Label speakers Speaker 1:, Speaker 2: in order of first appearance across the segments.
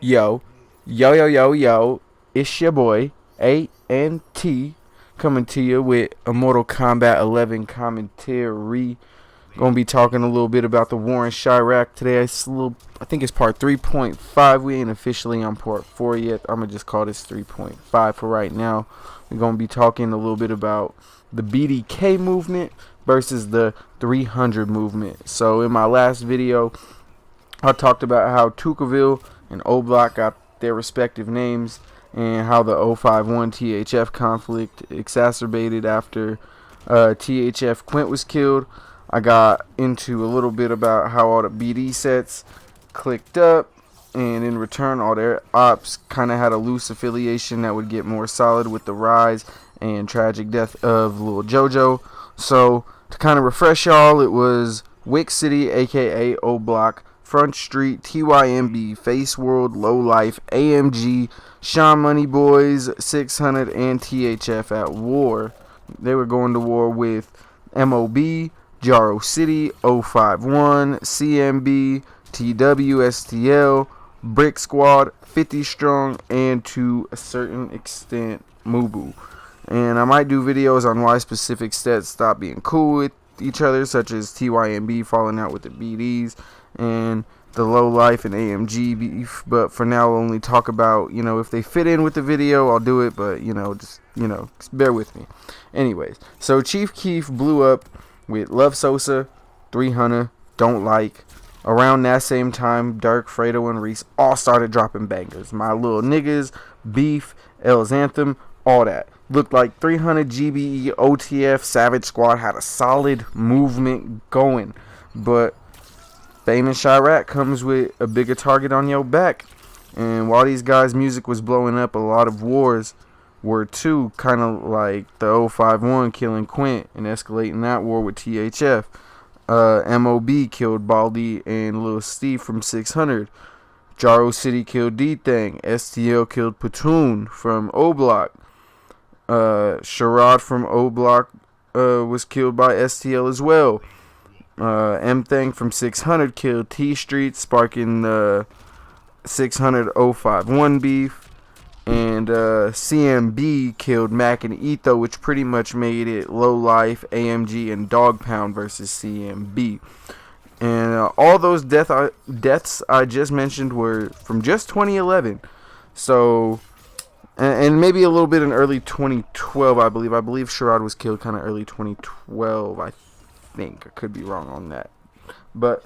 Speaker 1: Yo, yo, it's your boy, A&T, coming to you with a Mortal Kombat 11 commentary. Gonna be talking a little bit about the war in Chi-Raq today. I think it's part 3.5. We ain't officially on part 4 yet. I'm gonna just call this 3.5 for right now. We're gonna be talking a little bit about the BDK movement versus the 300 movement. So in my last video, I talked about how Tukaville and O-Block got their respective names and how the 051 THF conflict exacerbated after THF Quint was killed. I got into a little bit about how all the BD sets clicked up, and in return all their ops kind of had a loose affiliation that would get more solid with the rise and tragic death of Lil Jojo. So to kind of refresh y'all, it was Wick City aka O-Block, Front Street, TYMB, Face World, Low Life, AMG, Sean Money Boys, 600, and THF at war. They were going to war with MOB, Jaro City, 051, CMB, TWSTL, Brick Squad, 50 Strong, and to a certain extent, Mubu. And I might do videos on why specific sets stop being cool with each other, such as TYMB falling out with the BDs and the Low Life and AMG beef. But for now, I'll only talk about, if they fit in with the video, I'll do it. But, just bear with me. Anyways, so Chief Keef blew up with Love Sosa, 300, Don't Like. Around that same time, Dirk, Fredo, and Reese all started dropping bangers. My Little Niggas, Beef, L's Anthem, all that. Looked like 300 GBE, OTF, Savage Squad had a solid movement going. But Fame in Chi-Raq comes with a bigger target on your back. And while these guys' music was blowing up, a lot of wars were too, kind of like the 051 killing Quint and escalating that war with THF. MOB killed Baldy and Lil Steve from 600. Jaro City killed D-Thang. STL killed Platoon from O-Block. Sharad from O-Block was killed by STL as well. M-Thang from 600 killed T-Street, sparking the 600-051 beef. And CMB killed Mac and Etho, which pretty much made it Low Life, AMG, and Dog Pound versus CMB. And all those deaths I just mentioned were from just 2011. So, and maybe a little bit in early 2012, I believe. I believe Sharad was killed kind of early 2012, I think. I could be wrong on that. But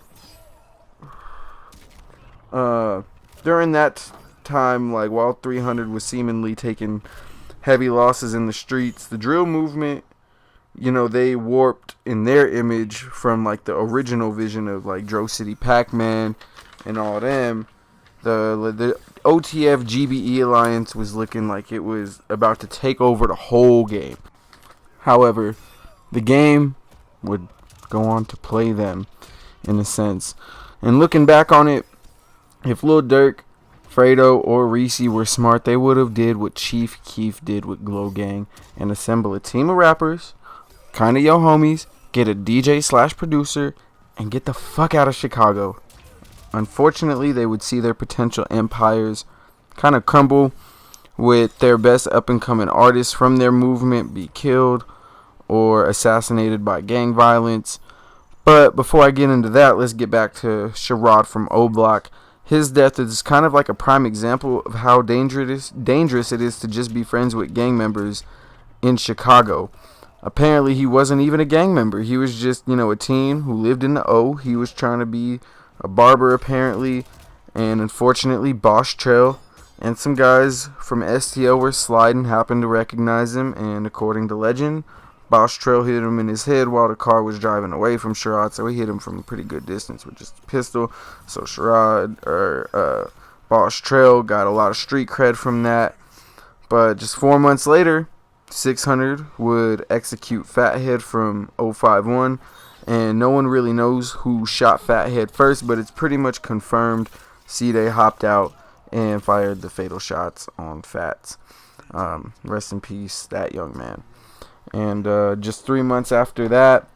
Speaker 1: during that time, like while 300 was seemingly taking heavy losses in the streets, the drill movement, they warped in their image from like the original vision of like Dro City Pac-Man and all them. The OTF GBE alliance was looking like it was about to take over the whole game. However, the game would go on to play them in a sense. And looking back on it, if Lil Durk, Fredo, or Reese were smart, they would have did what Chief Keef did with Glow Gang and assemble a team of rappers, kinda yo homies, get a DJ/producer, and get the fuck out of Chicago. Unfortunately, they would see their potential empires kind of crumble with their best up-and-coming artists from their movement be killed or assassinated by gang violence. But before I get into that, let's get back to Sharad from O-Block. His death is kind of like a prime example of how dangerous it is to just be friends with gang members in Chicago. Apparently, he wasn't even a gang member. He was just, a teen who lived in the O. He was trying to be a barber, apparently. And unfortunately, Bosch Trail and some guys from STO were sliding, happened to recognize him. And according to legend, Bosch Trail hit him in his head while the car was driving away from Sharad, so he hit him from a pretty good distance with just a pistol. So Bosch Trail got a lot of street cred from that. But just 4 months later, 600 would execute Fathead from 051, and no one really knows who shot Fathead first, but it's pretty much confirmed C-Day hopped out and fired the fatal shots on Fats. Rest in peace, that young man. And just 3 months after that,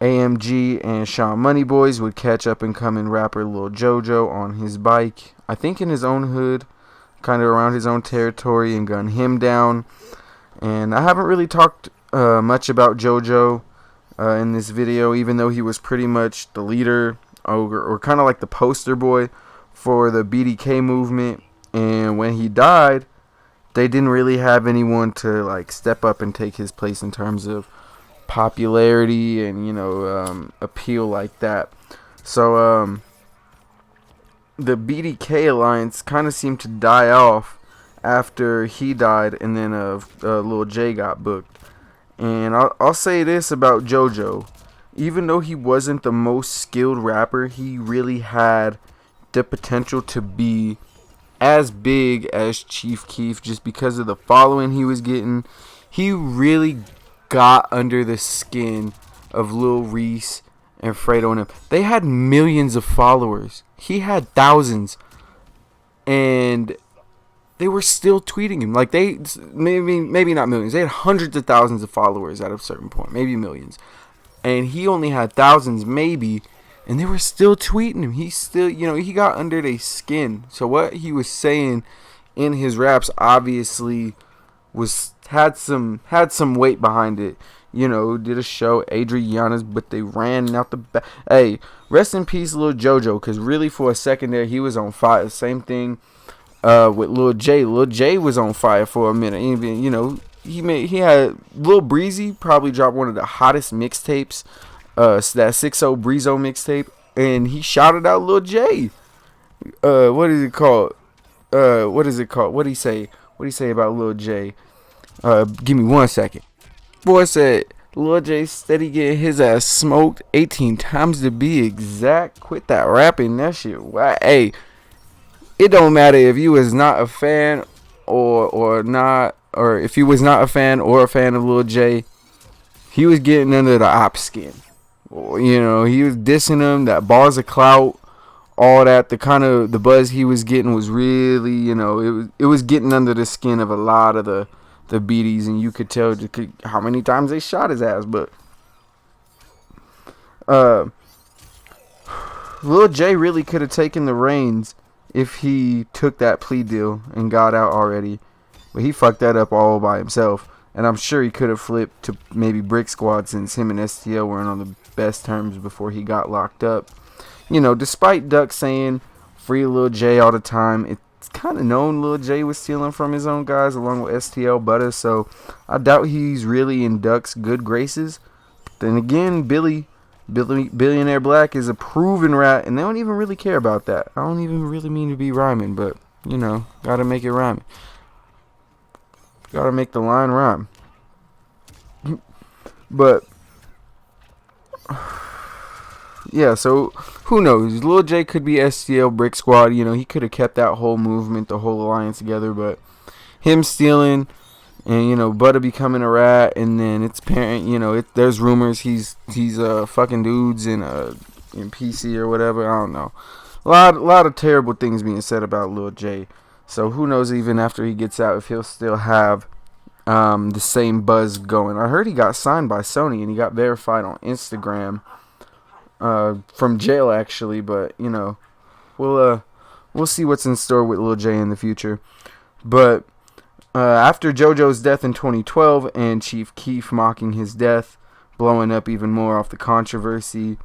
Speaker 1: AMG and Sean Money Boys would catch up and come in rapper Lil Jojo on his bike. I think in his own hood, kind of around his own territory, and gunned him down. And I haven't really talked much about JoJo in this video, even though he was pretty much the leader or kind of like the poster boy for the BDK movement. And when he died, they didn't really have anyone to like step up and take his place in terms of popularity and, you know, appeal like that. So the BDK alliance kind of seemed to die off after he died, and then Lil J got booked. And I'll say this about JoJo: even though he wasn't the most skilled rapper, he really had the potential to be as big as Chief Keef just because of the following he was getting. He really got under the skin of Lil Reese and Fredo and him. They had millions of followers. He had thousands. And they were still tweeting him. Like, they, maybe not millions. They had hundreds of thousands of followers at a certain point. Maybe millions. And he only had thousands, maybe. And they were still tweeting him. He still, you know, he got under their skin. So what he was saying in his raps obviously had some weight behind it. You know, did a show, Adriana's, but they ran out the back. Hey, rest in peace, Lil JoJo, because really for a second there, he was on fire. Same thing with Lil J. Lil J was on fire for a minute. Even, you know, he had Lil Breezy probably dropped one of the hottest mixtapes, that 6-0 Breezo mixtape, and he shouted out Lil J. What is it called? What did he say? What did he say about Lil J? Give me 1 second. Boy said Lil J steady getting his ass smoked 18 times to be exact. Quit that rapping, that shit. Wow. Hey, it don't matter if you was not a fan or not, or if you was not a fan or a fan of Lil J, he was getting under the op skin. You know, he was dissing him, that bars of clout, all that. The kind of the buzz he was getting was really, you know, it was getting under the skin of a lot of the BDs, and you could tell how many times they shot his ass. But Lil J really could have taken the reins if he took that plea deal and got out already, but he fucked that up all by himself. And I'm sure he could have flipped to maybe Brick Squad, since him and STL weren't on the best terms before he got locked up. You know, despite Duck saying free Lil J all the time, it's kind of known Lil J was stealing from his own guys along with STL Butter, so I doubt he's really in Duck's good graces. But then again, Billionaire Black is a proven rat, and they don't even really care about that. I don't even really mean to be rhyming, but, you know, gotta make it rhyming. Gotta make the line rhyme. But yeah, so who knows? Lil J could be STL Brick Squad. You know, he could have kept that whole movement, the whole alliance together. But him stealing, and, you know, Butter becoming a rat, and then it's apparent, you know, there's rumors he's fucking dudes in PC or whatever. I don't know. A lot of terrible things being said about Lil J. So who knows, even after he gets out, if he'll still have the same buzz going. I heard he got signed by Sony, and he got verified on Instagram from jail, actually. But, you know, we'll see what's in store with Lil J in the future. But after JoJo's death in 2012 and Chief Keef mocking his death, blowing up even more off the controversy,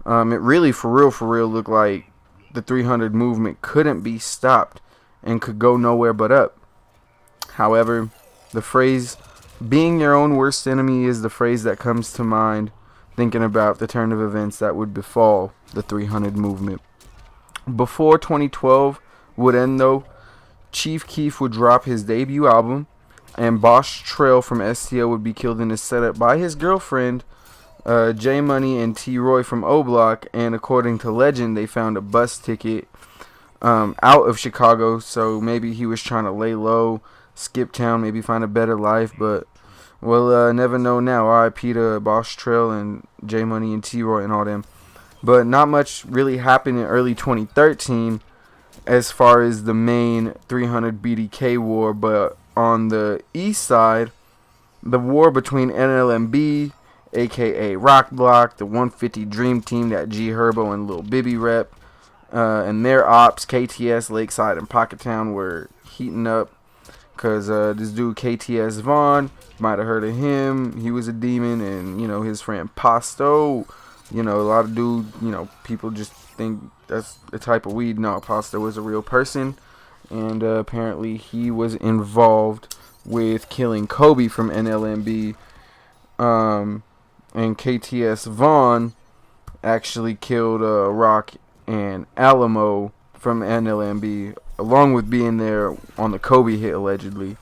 Speaker 1: it really, for real, looked like the 300 movement couldn't be stopped and could go nowhere but up. However, the phrase, being your own worst enemy, is the phrase that comes to mind thinking about the turn of events that would befall the 300 movement. Before 2012 would end, though, Chief Keef would drop his debut album, and Boss Trail from STL would be killed in a setup by his girlfriend, J Money and T Roy from O Block, and according to legend, they found a bus ticket out of Chicago, so maybe he was trying to lay low, skip town, maybe find a better life, but we'll never know now. R.I.P. to Boss Trail and J Money and T Roy and all them. But not much really happened in early 2013 as far as the main 300 BDK war, but on the east side, the war between NLMB, aka Rock Block, the 150 Dream Team that G Herbo and Lil Bibby rep, and their ops, KTS, Lakeside, and Pocketown, were heating up because this dude KTS Vaughn, might have heard of him. He was a demon, and his friend Pasto. A lot of dudes, people just think that's the type of weed. No, Pasto was a real person, and apparently he was involved with killing Kobe from NLMB. And KTS Vaughn actually killed Rock and Alamo from NLMB, along with being there on the Kobe hit, allegedly.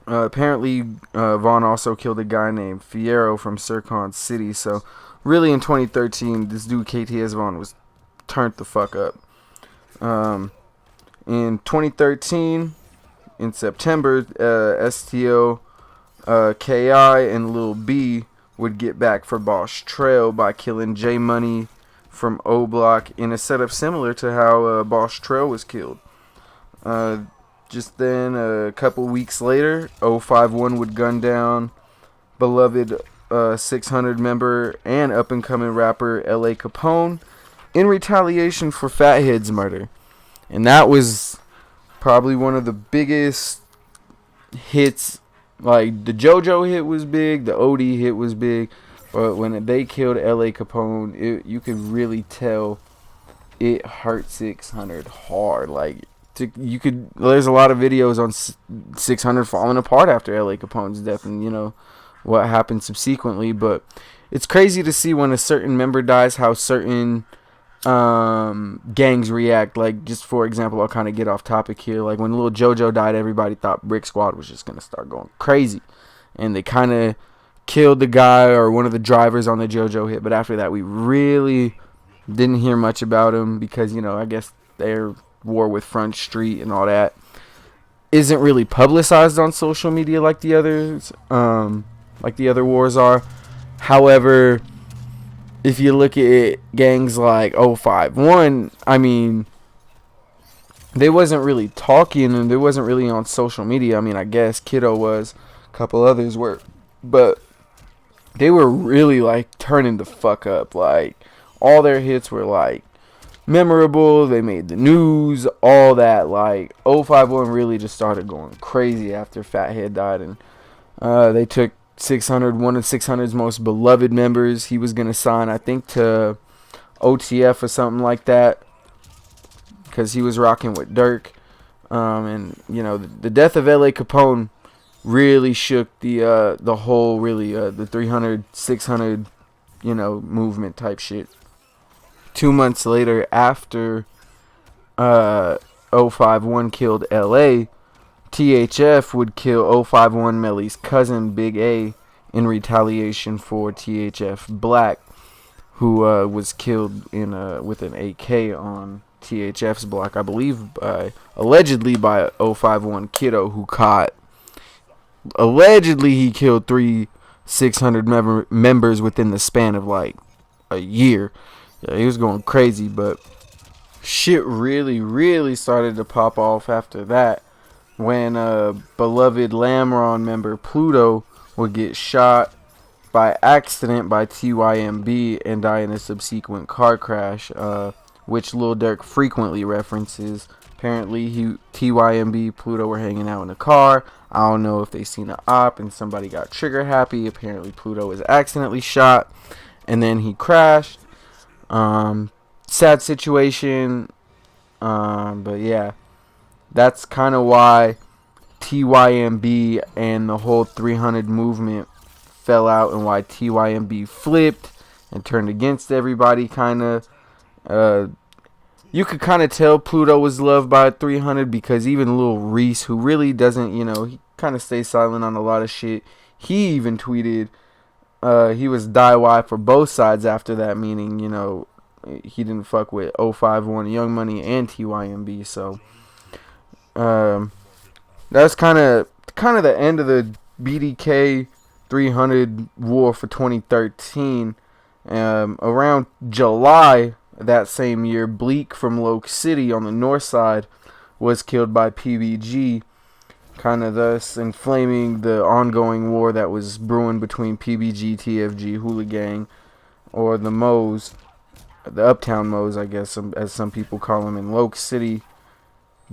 Speaker 1: Apparently, Vaughn also killed a guy named Fierro from Circa City. So, really, in 2013, this dude KTS Vaughn was turned the fuck up. In 2013, in September, STO, KI, and Lil B would get back for Boss Trail by killing J Money from O Block in a setup similar to how Boss Trail was killed. Just then, a couple weeks later, 051 would gun down beloved 600 member and up-and-coming rapper L.A. Capone in retaliation for Fathead's murder. And that was probably one of the biggest hits. Like, the JoJo hit was big, the OD hit was big, but when they killed L.A. Capone, you could really tell it hurt 600 hard. Like, there's a lot of videos on 600 falling apart after L.A. Capone's death, and what happened subsequently. But it's crazy to see when a certain member dies how certain gangs react. Like, just for example, I'll kind of get off topic here. Like, when Lil JoJo died, everybody thought Brick Squad was just gonna start going crazy, and they kind of killed the guy or one of the drivers on the JoJo hit. But after that, we really didn't hear much about him because I guess their war with Front Street and all that isn't really publicized on social media like the others, like the other wars are. However, if you look at gangs like 051, I mean, they wasn't really talking and they wasn't really on social media. I mean, I guess Kiddo was, a couple others were, but they were really like turning the fuck up. Like, all their hits were like memorable, they made the news, all that. Like, 051 really just started going crazy after Fathead died, and they took 600, one of 600's most beloved members. He was gonna sign, I think, to OTF or something like that, because he was rocking with Dirk. And the death of L.A. Capone really shook the whole, really the 300, 600 movement type shit. 2 months later, after 051 killed L.A., THF would kill 051 Melly's cousin, Big A, in retaliation for THF Black, who was killed with an AK on THF's block, I believe, allegedly by 051 Kiddo, who allegedly he killed 3 600 members within the span of like a year. Yeah, he was going crazy, but shit really, really started to pop off after that when beloved Lamron member Pluto would get shot by accident by TYMB and die in a subsequent car crash, which Lil Durk frequently references. Apparently, TYMB, Pluto were hanging out in a car. I don't know if they seen an op and somebody got trigger happy. Apparently, Pluto was accidentally shot, and then he crashed. Sad situation, but yeah, that's kind of why TYMB and the whole 300 movement fell out, and why TYMB flipped and turned against everybody. You could kind of tell Pluto was loved by 300, because even Lil Reese, who really doesn't, he kind of stays silent on a lot of shit, he even tweeted he was die-why for both sides after that, meaning, he didn't fuck with 051 Young Money and TYMB. So that's kind of the end of the BDK 300 war for 2013. Around July that same year, Bleak from Loke City on the north side was killed by PBG, kind of thus inflaming the ongoing war that was brewing between PBG, TFG, Hula Gang, or the Moes. the Uptown Mo's, I guess, as some people call them, in Loke City,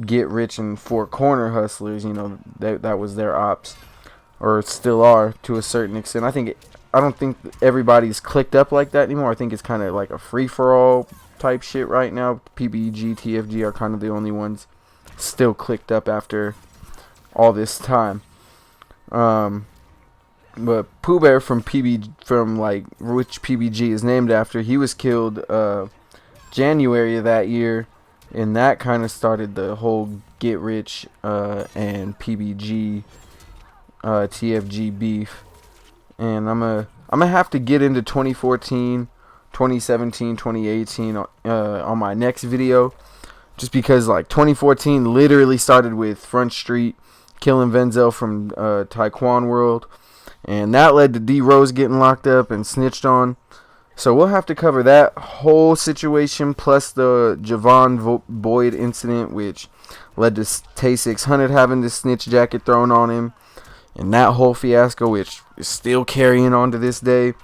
Speaker 1: get rich and four corner hustlers. You know, that was their ops, or still are to a certain extent. I don't think everybody's clicked up like that anymore. I think it's kind of like a free for all type shit right now. PBG, TFG are kind of the only ones still clicked up after all this time. But Pooh Bear from like which PBG is named after, he was killed January of that year, and that kind of started the whole get rich and PBG TFG beef. And I'm gonna have to get into 2014, 2017, 2018 on my next video, just because like 2014 literally started with Front Street killing Venzel from Taekwon World, and that led to D Rose getting locked up and snitched on. So we'll have to cover that whole situation, plus the Javon Boyd incident, which led to Tay 600 having the snitch jacket thrown on him, and that whole fiasco, which is still carrying on to this day.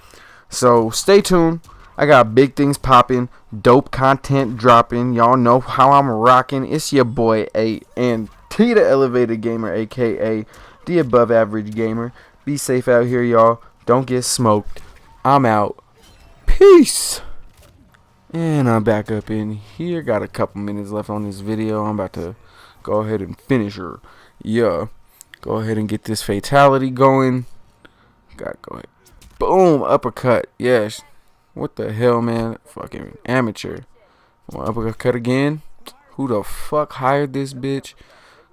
Speaker 1: So stay tuned. I got big things popping, dope content dropping. Y'all know how I'm rocking. It's your boy A and T, the Elevated Gamer, aka the Above Average Gamer. Be safe out here, y'all. Don't get smoked. I'm out. Peace. And I'm back up in here. Got a couple minutes left on this video. I'm about to go ahead and finish her. Yeah. Go ahead and get this fatality going. Gotta go ahead. Boom. Uppercut. Yes. What the hell, man? Fucking amateur. Uppercut again. Who the fuck hired this bitch?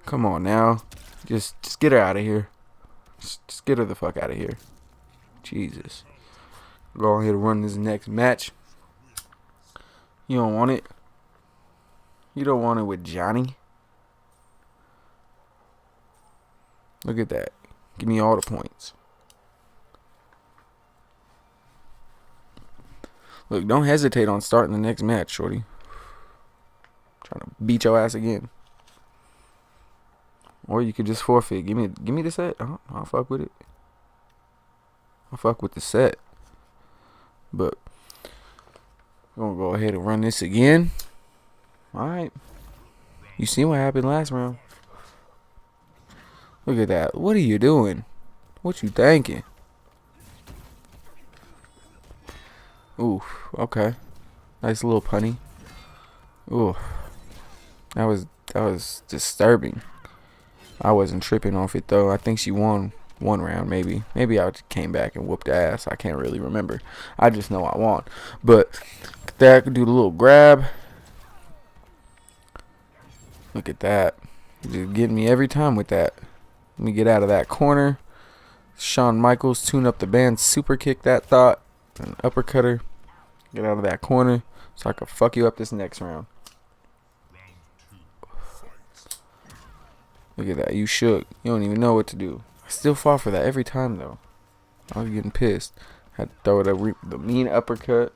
Speaker 1: Come on now. Just get her out of here. Just get her the fuck out of here. Jesus. Go ahead and run this next match. You don't want it. You don't want it with Johnny. Look at that. Give me all the points. Look, don't hesitate on starting the next match, shorty. Trying to beat your ass again. Or you could just forfeit. Give me the set. I'll fuck with it. I'll fuck with the set. But I'm gonna go ahead and run this again. Alright. You see what happened last round. Look at that. What are you doing? What you thinking? Oof. Okay. Nice little punny. Oof. That was disturbing. I wasn't tripping off it though. I think she won one round, maybe. Maybe I came back and whooped ass. I can't really remember. I just know I won. But that could do the little grab. Look at that. Just getting me every time with that. Let me get out of that corner. Shawn Michaels tune up the band, super kick that thought. An uppercutter. Get out of that corner so I can fuck you up this next round. Look at that. You shook. You don't even know what to do. I still fall for that every time, though. I was getting pissed. Had to throw the mean uppercut.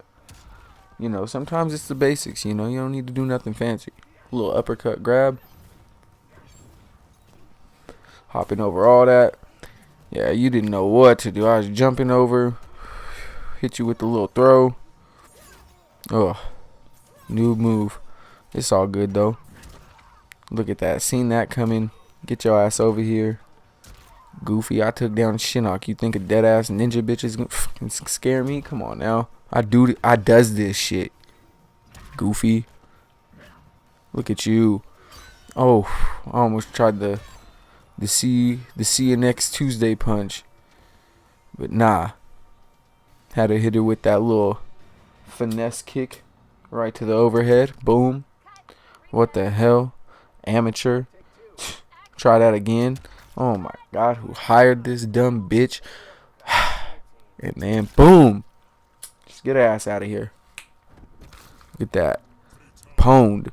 Speaker 1: You know, sometimes it's the basics, you know. You don't need to do nothing fancy. A little uppercut grab. Hopping over all that. Yeah, you didn't know what to do. I was jumping over. Hit you with the little throw. Oh, new move. It's all good, though. Look at that. Seen that coming. Get your ass over here. Goofy. I took down Shinnok. You think a dead ass ninja bitch is gonna fucking scare me? Come on now. I does this shit. Goofy. Look at you. Oh, I almost tried the see you next Tuesday punch. But nah. Had to hit her with that little finesse kick right to the overhead. Boom. What the hell? Amateur. Try that again. Oh my god, who hired this dumb bitch? And then boom. Just get her ass out of here. Look at that. Pwned.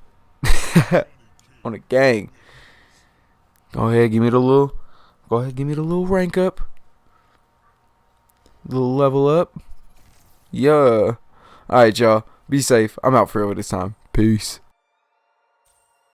Speaker 1: On a gang. Go ahead, give me the little rank up. Little level up. Yeah. Alright, y'all. Be safe. I'm out for real this time. Peace.